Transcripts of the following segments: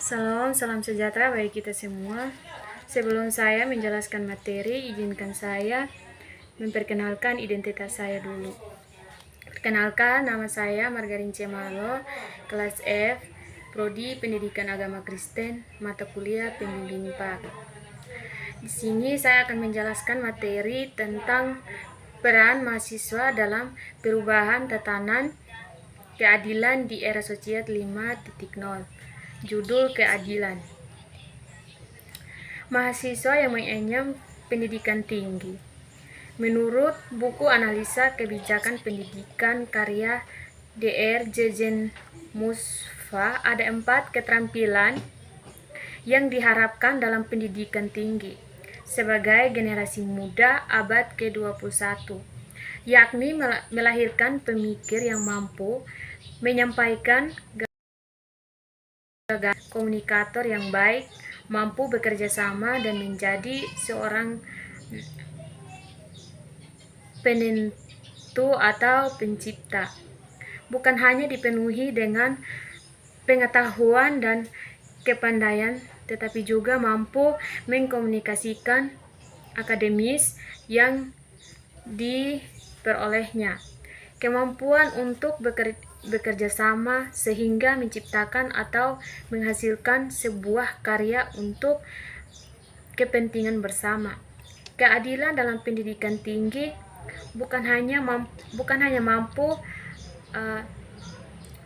Salam sejahtera bagi kita semua. Sebelum saya menjelaskan materi, izinkan saya memperkenalkan identitas saya dulu. Perkenalkan, nama saya Margarin Cemalo, kelas F, Prodi Pendidikan Agama Kristen, mata kuliah Pembimbing PAK. Di sini saya akan menjelaskan materi tentang peran mahasiswa dalam perubahan tatanan keadilan di era sosial 5.0. Judul keadilan. Mahasiswa yang mengenyam pendidikan tinggi. Menurut buku analisa kebijakan pendidikan karya Dr. Jejen Musfa, ada 4 keterampilan yang diharapkan dalam pendidikan tinggi sebagai generasi muda abad ke-21, yakni melahirkan pemikir yang mampu menyampaikan komunikator yang baik, mampu bekerja sama dan menjadi seorang penentu atau pencipta. Bukan hanya dipenuhi dengan pengetahuan dan kepandaian, tetapi juga mampu mengkomunikasikan akademis yang diperolehnya. Kemampuan untuk bekerja sama sehingga menciptakan atau menghasilkan sebuah karya untuk kepentingan bersama. Keadilan dalam pendidikan tinggi bukan hanya mampu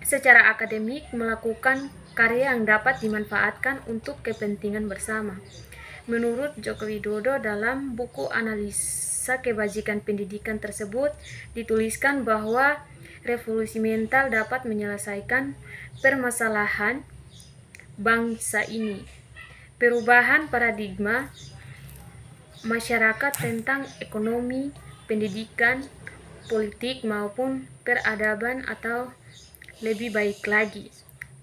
secara akademik melakukan karya yang dapat dimanfaatkan untuk kepentingan bersama. Menurut Joko Widodo, dalam buku analisa kebajikan pendidikan tersebut dituliskan bahwa revolusi mental dapat menyelesaikan permasalahan bangsa ini. Perubahan paradigma masyarakat tentang ekonomi, pendidikan, politik maupun peradaban atau lebih baik lagi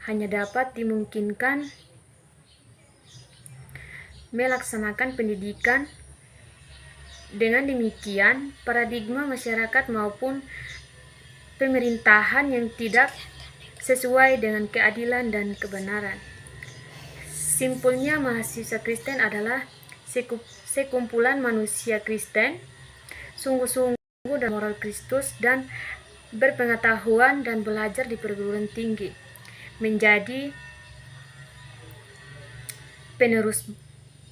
hanya dapat dimungkinkan melaksanakan pendidikan. Dengan demikian, paradigma masyarakat maupun pemerintahan yang tidak sesuai dengan keadilan dan kebenaran. Simpulnya, mahasiswa Kristen adalah sekumpulan manusia Kristen, sungguh-sungguh dan moral Kristus dan berpengetahuan dan belajar di perguruan tinggi, menjadi penerus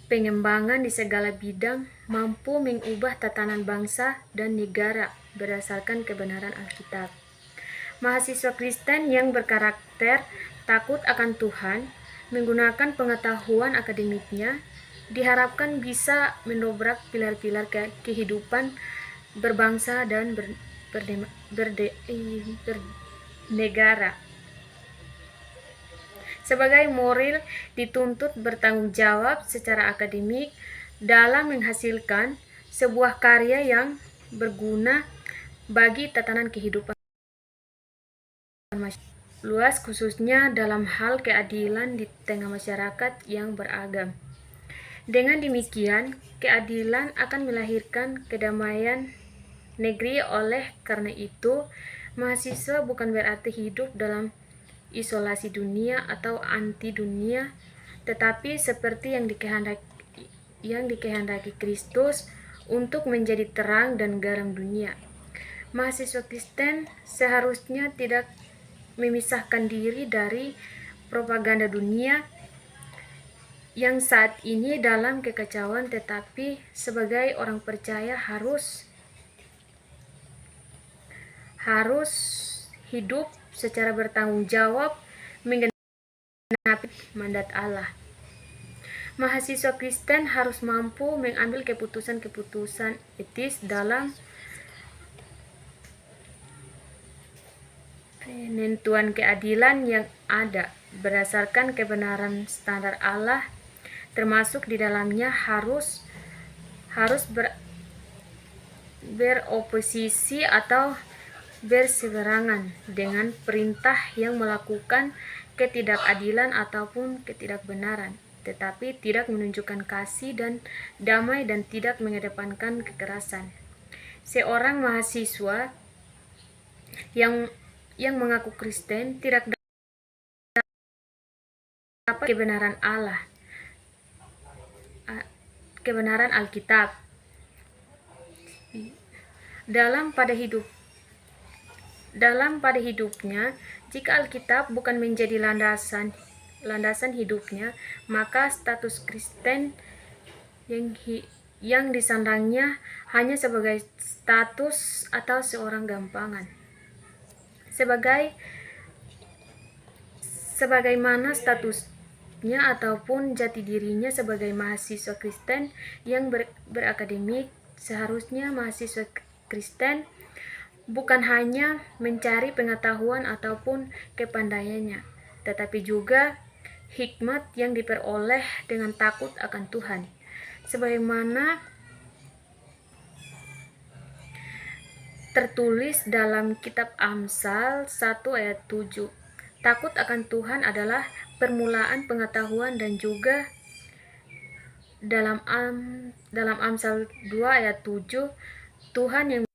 pengembangan di segala bidang, mampu mengubah tatanan bangsa dan negara berdasarkan kebenaran Alkitab. Mahasiswa Kristen yang berkarakter takut akan Tuhan, menggunakan pengetahuan akademiknya, diharapkan bisa mendobrak pilar-pilar kehidupan berbangsa dan bernegara. Sebagai moral, dituntut bertanggung jawab secara akademik dalam menghasilkan sebuah karya yang berguna bagi tatanan kehidupan masyarakat luas, khususnya dalam hal keadilan di tengah masyarakat yang beragam. Dengan demikian, keadilan akan melahirkan kedamaian negeri. Oleh karena itu, mahasiswa bukan berarti hidup dalam isolasi dunia atau anti dunia, tetapi seperti yang dikehendaki Kristus untuk menjadi terang dan garam dunia. Mahasiswa Kristen seharusnya tidak memisahkan diri dari propaganda dunia yang saat ini dalam kekacauan, tetapi sebagai orang percaya harus hidup secara bertanggung jawab menggenapi mandat Allah. Mahasiswa Kristen harus mampu mengambil keputusan-keputusan etis dalam penentuan keadilan yang ada berdasarkan kebenaran standar Allah, termasuk di dalamnya harus beroposisi atau berseberangan dengan perintah yang melakukan ketidakadilan ataupun ketidakbenaran, tetapi tidak menunjukkan kasih dan damai dan tidak mengedepankan kekerasan. Seorang mahasiswa yang mengaku Kristen tidak dapat kebenaran Allah, kebenaran Alkitab dalam pada hidupnya. Jika Alkitab bukan menjadi landasan hidupnya, maka status Kristen yang disandangnya hanya sebagai status atau seorang gampangan. Sebagaimana statusnya ataupun jati dirinya sebagai mahasiswa Kristen yang berakademik, seharusnya mahasiswa Kristen bukan hanya mencari pengetahuan ataupun kepandaiannya, tetapi juga hikmat yang diperoleh dengan takut akan Tuhan. Sebagaimana tertulis dalam kitab Amsal 1 ayat 7. Takut akan Tuhan adalah permulaan pengetahuan, dan juga dalam Amsal 2 ayat 7, Tuhan yang